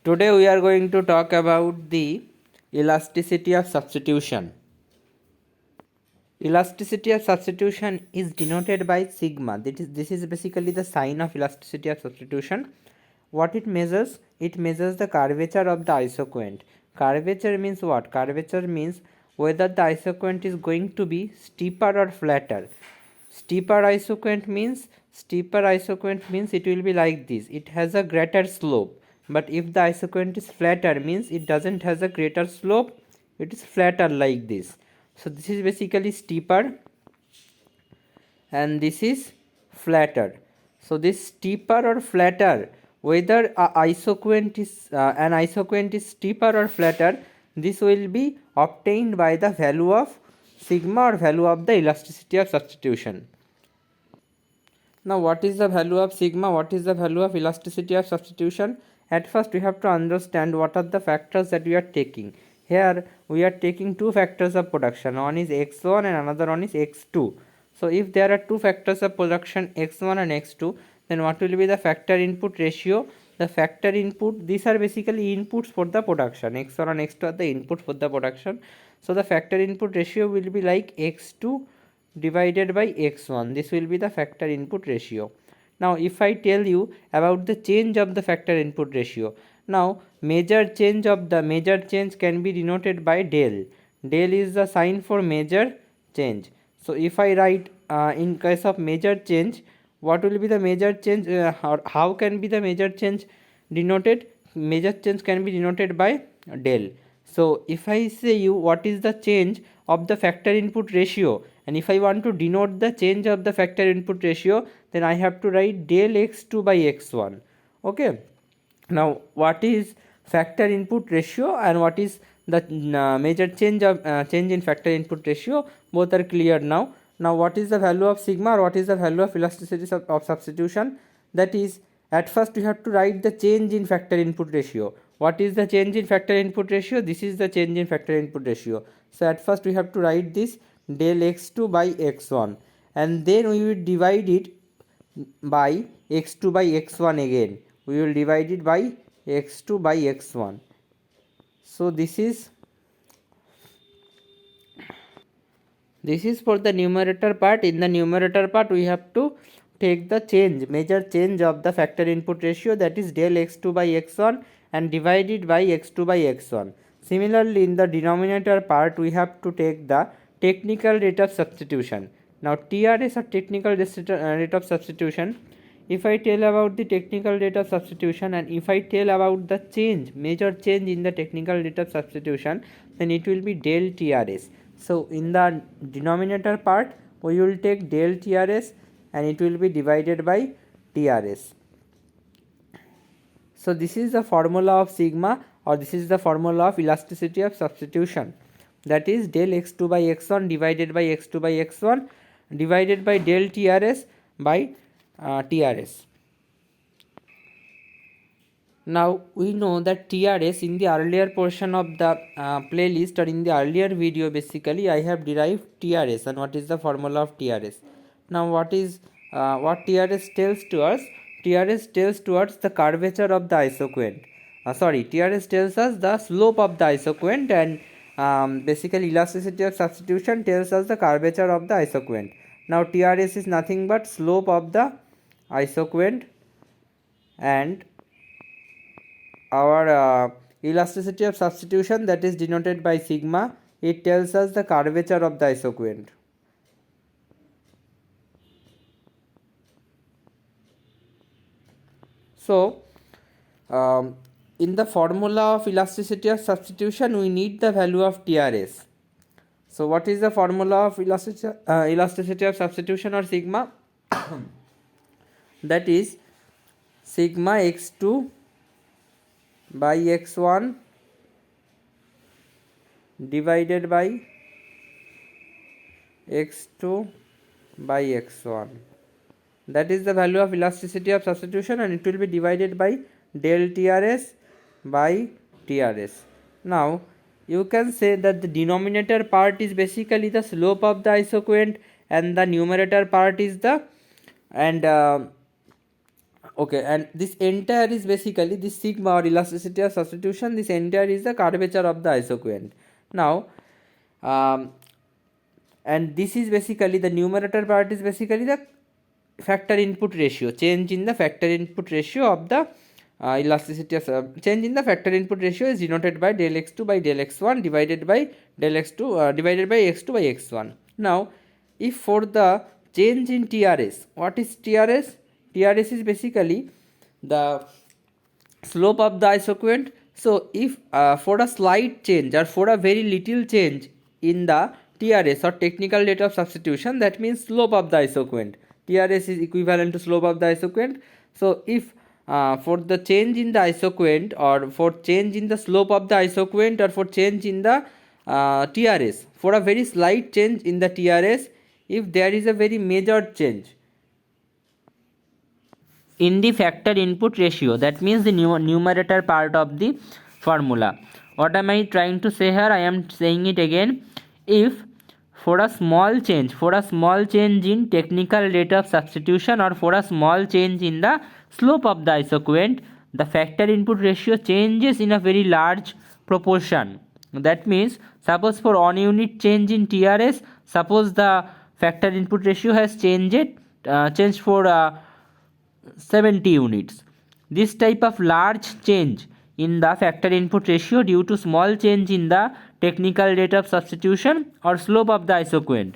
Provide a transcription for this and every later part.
Today we are going to talk about the elasticity of substitution. Elasticity of substitution is denoted by sigma. This is basically the sign of elasticity of substitution. What it measures? It measures the curvature of the isoquant. Curvature means what? Curvature means whether the isoquant is going to be steeper or flatter. Steeper isoquant means it will be like this. It has a greater slope. But if the isoquant is flatter means it doesn't has a greater slope. It is flatter like this. So this is basically steeper and this is flatter. So this steeper or flatter, whether an isoquant is steeper or flatter, this will be obtained by the value of sigma or value of the elasticity of substitution. Now what is the value of sigma? What is the value of elasticity of substitution? At first we have to understand what are the factors that we are taking. Here we are taking two factors of production. One is x1 and another one is x2. So if there are two factors of production x1 and x2, then what will be the factor input ratio? The factor input, these are basically inputs for the production. x1 and x2 are the inputs for the production. So the factor input ratio will be like x2 divided by x1. This will be the factor input ratio. Now if I tell you about the change of the factor input ratio, now measure change can be denoted by del. Del is the sign for measure change. So if I write in case of measure change, what will be the measure change or how can be the measure change denoted? Measure change can be denoted by del. So if I say you what is the change of the factor input ratio, and if I want to denote the change of the factor input ratio, then I have to write del x2 by x1. Okay. Now what is factor input ratio and what is the major change in factor input ratio? Both are clear now. Now what is the value of sigma or what is the value of elasticity of substitution? That is, at first we have to write the change in factor input ratio. What is the change in factor input ratio? This is the change in factor input ratio. So at first we have to write this del x2 by x1 and then we will divide it by x2 by x1 again. We will divide it by x2 by x1. So this is for the numerator part. In the numerator part we have to take the major change of the factor input ratio, that is del x2 by x1, and divide it by x2 by x1. Similarly in the denominator part we have to take the technical rate of substitution. Now TRS or technical rate of substitution, if I tell about the technical rate of substitution and if I tell about the major change in the technical rate of substitution, then it will be del TRS. So in the denominator part we will take del TRS and it will be divided by TRS. So this is the formula of sigma, or this is the formula of elasticity of substitution. That is del x2 by x1 divided by x2 by x1 divided by del TRS by TRS. Now we know that TRS, in the earlier portion of the playlist or in the earlier video, basically I have derived TRS and what is the formula of TRS. Now what TRS tells to us? TRS tells towards the curvature of the isoquant. TRS tells us the slope of the isoquant, and basically elasticity of substitution tells us the curvature of the isoquant. Now TRS is nothing but slope of the isoquant, and our elasticity of substitution, that is denoted by sigma, it tells us the curvature of the isoquant. So in the formula of elasticity of substitution we need the value of TRS. So what is the formula of elasticity of substitution or sigma? That is sigma x2 by x1 divided by x2 by x1. That is the value of elasticity of substitution, and it will be divided by del TRS by TRS. Now you can say that the denominator part is basically the slope of the isoquant and the numerator part is the Okay, and this entire is basically this sigma or elasticity of substitution. This entire is the curvature of the isoquant. Now, and this is basically the numerator part is basically the factor input ratio, change in the factor input ratio of the elasticity of change in the factor input ratio is denoted by del x2 by del x1 divided by del x2 divided by x2 by x1. Now, if for the change in TRS, what is TRS? TRS is basically the slope of the isoquant. So if for a slight change or for a very little change in the TRS or technical rate of substitution, that means slope of the isoquant. TRS is equivalent to slope of the isoquant. So if for the change in the isoquant or for change in the slope of the isoquant or for change in the TRS, for a very slight change in the TRS, if there is a very major change in the factor input ratio, that means the numerator part of the formula. What am I trying to say here? I am saying it again. If for a small change in technical rate of substitution or for a small change in the slope of the isoquant, the factor input ratio changes in a very large proportion. That means suppose for 1 unit change in TRS, suppose the factor input ratio has changed for 70 units. This type of large change in the factor input ratio due to small change in the technical rate of substitution or slope of the isoquant.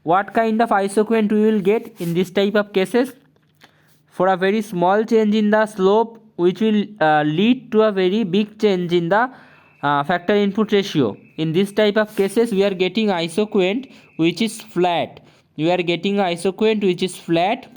What kind of isoquant we will get in this type of cases? For a very small change in the slope which will lead to a very big change in the factor input ratio. In this type of cases we are getting isoquant which is flat. We are getting isoquant which is flat,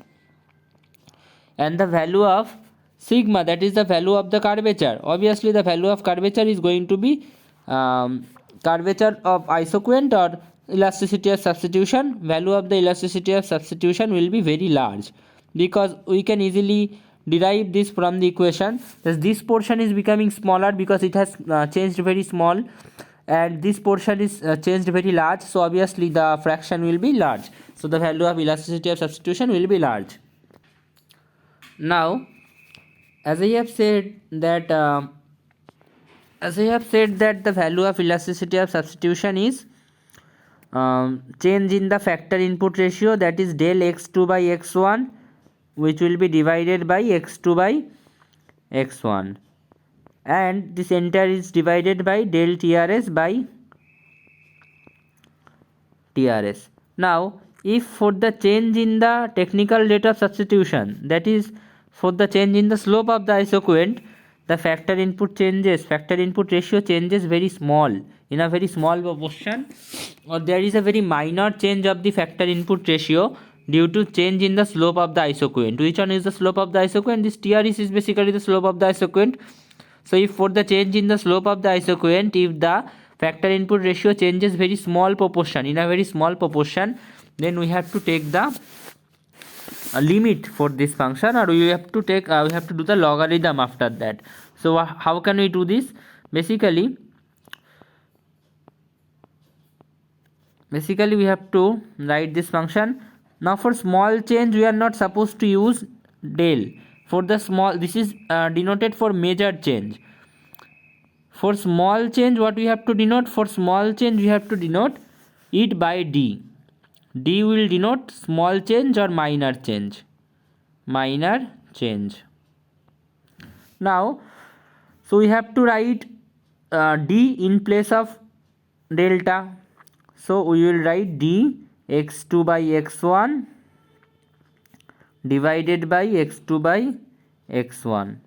and the value of sigma, that is the value of the curvature. Obviously the value of curvature is going to be curvature of isoquant or elasticity of substitution. Value of the elasticity of substitution will be very large, because we can easily derive this from the equation. This portion is becoming smaller because it has changed very small, and this portion is changed very large, so obviously the fraction will be large, so the value of elasticity of substitution will be large. Now, as I have said that the value of elasticity of substitution is change in the factor input ratio, that is del x2 by x1, which will be divided by x2 by x1, and this entire is divided by del TRS by TRS. Now, if for the change in the technical rate of substitution, that is for the change in the slope of the isoquant, the factor input ratio changes very small, in a very small proportion, or there is a very minor change of the factor input ratio due to change in the slope of the isoquant. Which one is the slope of the isoquant? This TRS is basically the slope of the isoquant. So if for the change in the slope of the isoquant, if the factor input ratio changes very small proportion, in a very small proportion, then we have to take the limit for this function, or we have to do the logarithm after that. So how can we do this? Basically we have to write this function. Now for small change we are not supposed to use del. For the small, this is denoted for major change. For small change, what we have to denote? For small change we have to denote it by d. D will denote small change or minor change. Now, so we have to write d in place of delta. So we will write d x2 by x1 divided by x2 by x1.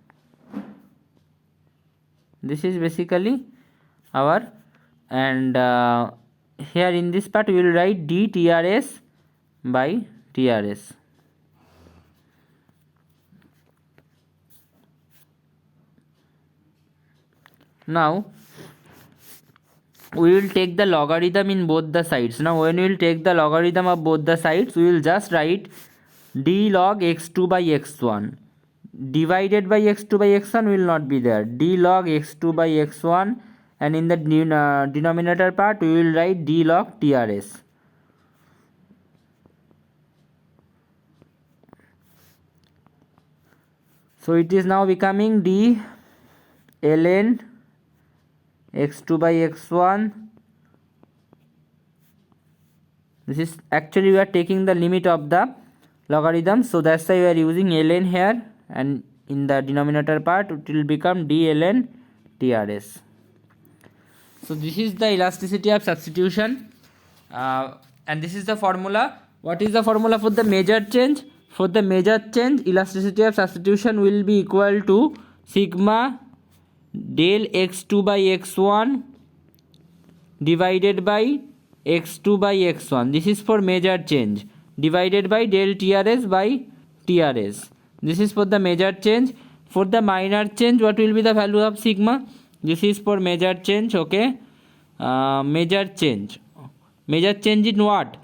This is basically our, and here in this part we will write d TRS by TRS. Now we will take the logarithm in both the sides. Now when we will take the logarithm of both the sides, we will just write d log x2 by x1 divided by x2 by x1 will not be there. D log x2 by x1, and in the denominator part we will write d log TRS. So it is now becoming d ln x2 by x1. This is actually we are taking the limit of the logarithm, so that's why we are using ln here, and in the denominator part it will become d ln trs. So this is the elasticity of substitution, and this is the formula. What is the formula for the measured change? For the measured change, elasticity of substitution will be equal to sigma del x2 by x1 divided by x2 by x1. This is for measured change, divided by del trs by trs. This is for the measured change. For the minor change, what will be the value of sigma? This is for measured change. Okay, measured change. Measured change in what?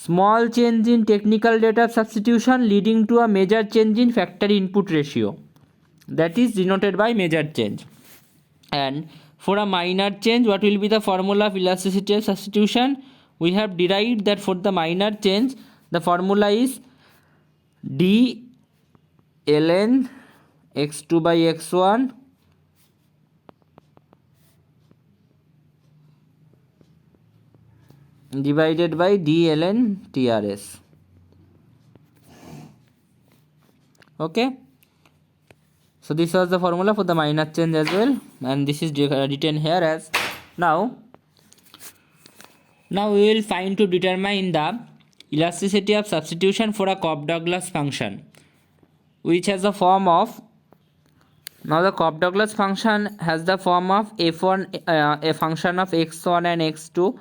Small change in technical data of substitution leading to a major change in factor input ratio. That is denoted by measured change. And for a minor change, what will be the formula of elasticity of substitution? We have derived that for the minor change, the formula is d ln x2 by x1 divided by d ln trs. Okay, so this was the formula for the minor change as well, and this is written here as. Now we will find to determine the elasticity of substitution for a Cobb-Douglas function, which has the form of. Now the Cobb-Douglas function has the form of f1, a function of x1 and x2,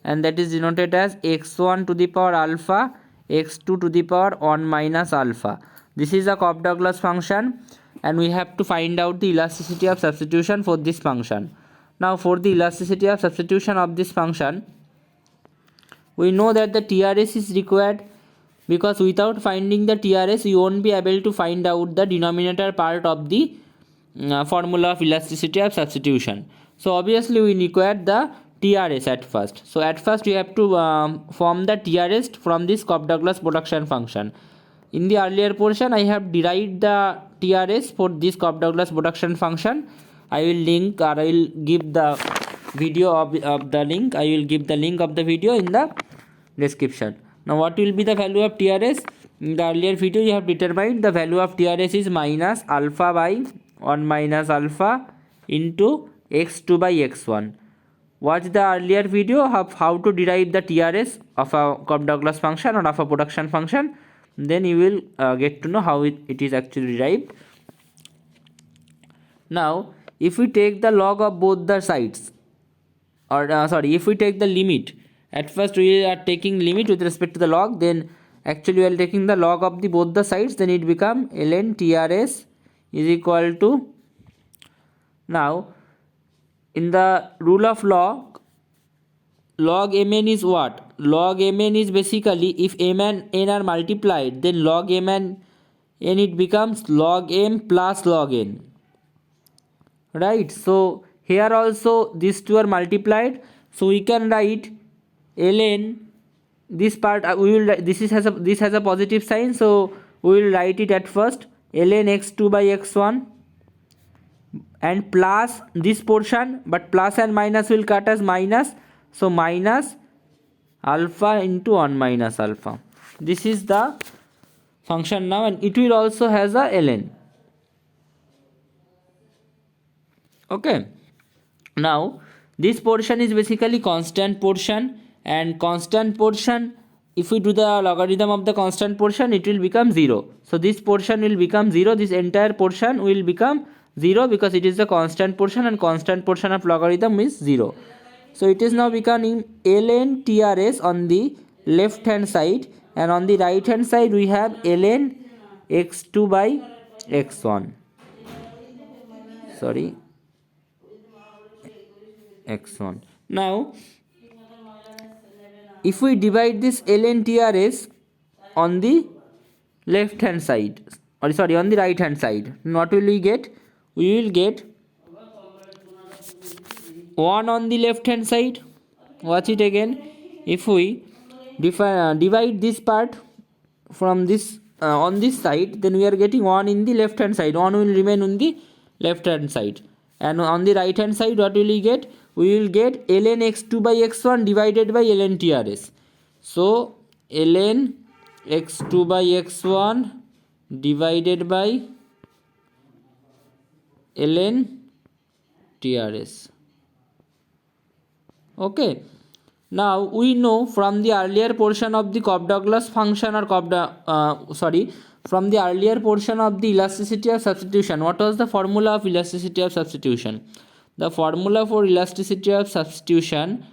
and that is denoted as x1 to the power alpha, x2 to the power 1 minus alpha. This is a Cobb-Douglas function, and we have to find out the elasticity of substitution for this function. Now for the elasticity of substitution of this function, we know that the TRS is required, because without finding the TRS you won't be able to find out the denominator part of the formula of elasticity of substitution. So obviously we require the TRS at first. So at first we have to form the TRS from this Cobb-Douglas production function. In the earlier portion I have derived the TRS for this Cobb-Douglas production function. I will link, or I will give the video of the link. I will give the link of the video in the description. Now what will be the value of TRS? In the earlier video you have determined the value of TRS is minus alpha by 1 minus alpha into x2 by x1. Watch the earlier video of how to derive the TRS of a Cobb-Douglas function or of a production function. Then you will get to know how it is actually derived. Now if we take the log of both the sides, or if we take the limit, at first we are taking limit with respect to the log, then actually we are taking the log of the both the sides, then it become ln TRS is equal to. Now in the rule of log mn is what? Log mn is basically, if m and n are multiplied, then log m and n it becomes log m plus log n, right? So here also these two are multiplied, so we can write ln this part. This has a positive sign, so we will write it at first ln x2 by x1 and plus this portion, but plus and minus will cut as minus, so minus alpha into 1 minus alpha. This is the function now, and it will also has a ln. Okay, now this portion is basically constant portion, and constant portion, if we do the logarithm of the constant portion, it will become 0. So this portion will become 0, this entire portion will become 0, because it is the constant portion, and constant portion of logarithm is 0. So it is now becoming ln TRS on the left hand side, and on the right hand side we have ln x2 by x1. X1. Now if we divide this ln TRS on the left hand side, or on the right hand side, what will we get? We will get 1 on the left hand side. Watch it again. If we divide this part from this on this side, then we are getting 1 in the left hand side. 1 will remain on the left hand side. And on the right hand side, what will we get? We will get ln x2 by x1 divided by ln TRS. So ln x2 by x1 divided by ln TRS. Okay. Now we know from the earlier portion of the Cobb-Douglas function or from the earlier portion of the elasticity of substitution. What was the formula of elasticity of substitution? The formula for elasticity of substitution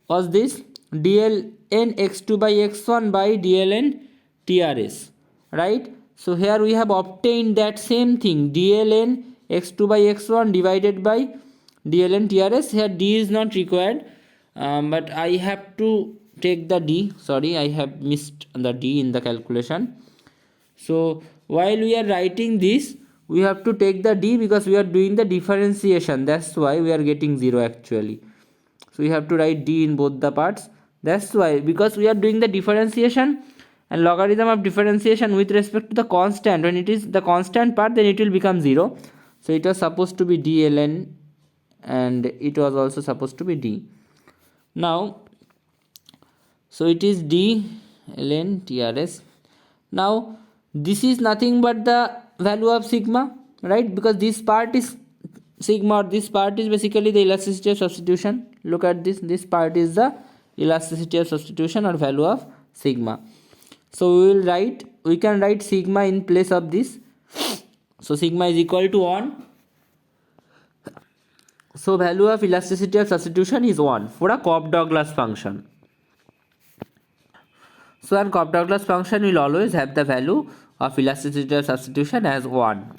was this: dln x2 by x1 by dln TRS, right? So here we have obtained that same thing, dln x2 by x1 divided by dln TRS. Here d is not required, but I have to take the d. Sorry, I have missed the d in the calculation. So while we are writing this, we have to take the d because we are doing the differentiation. That's why we are getting 0 actually. So we have to write d in both the parts. That's why, because we are doing the differentiation, and logarithm of differentiation with respect to the constant, when it is the constant part, then it will become 0. So it was supposed to be d ln, and it was also supposed to be d. Now, so it is d ln TRS. Now this is nothing but the value of sigma, right? Because this part is sigma, or this part is basically the elasticity of substitution. Look at this part is the elasticity of substitution or value of sigma. So we can write sigma in place of this. So sigma is equal to 1. So value of elasticity of substitution is 1 for a Cobb-Douglas function. So a Cobb-Douglas function will always have the value of elasticity of substitution as 1.